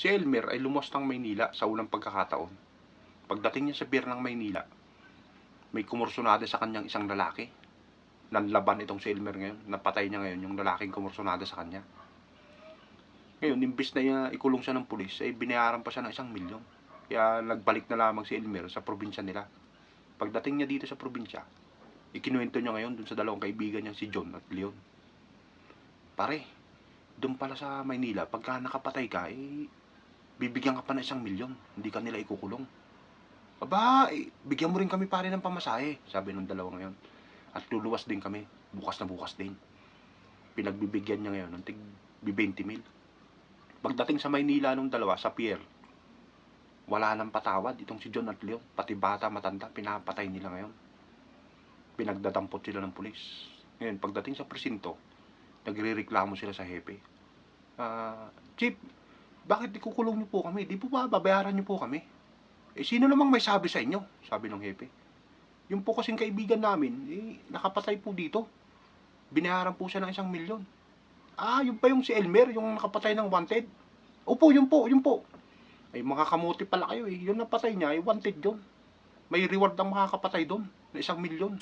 Si Elmer ay lumuwas ng Maynila sa unang pagkakataon. Pagdating niya sa pier ng Maynila, may kumursonada sa kanyang isang lalaki. Nanlaban itong si Elmer ngayon. Napatay niya ngayon yung lalaking kumursonada sa kanya. Ngayon, imbis na ikulong siya ng pulis, ay binayaran pa siya ng 1,000,000. Kaya nagbalik na lamang si Elmer sa probinsya nila. Pagdating niya dito sa probinsya, ikinuwento niya ngayon dun sa dalawang kaibigan niya, si John at Leon. Pare, doon pala sa Maynila, pagka nakapatay ka, bibigyan ka pa ng 1,000,000. Hindi ka nila ikukulong. Aba, bigyan mo rin kami pare ng pamasahe, sabi ng dalawa ngayon. At luluwas din kami, bukas na bukas din. Pinagbibigyan niya ngayon ng tig 20,000. Pagdating sa Maynila nung dalawa, sa pier, wala nang patawad itong si John at Leon. Pati bata, matanda, pinapatay nila ngayon. Pinagdadampot sila ng pulis. Ngayon, pagdating sa presinto, nagrereklamo sila sa hepe. Chief, bakit ikukulong niyo po kami? Di po ba babayaran niyo po kami? Sino namang may sabi sa inyo? Sabi ng hepe. Yung po kasing kaibigan namin, nakapatay po dito. Binayaran po siya ng 1,000,000. Yun pa yung si Elmer, yung nakapatay ng wanted. Opo, yun po, yun po. Ay, makakamuti pala kayo eh. Yung napatay niya, wanted yun. May reward ang makakapatay doon, na 1,000,000.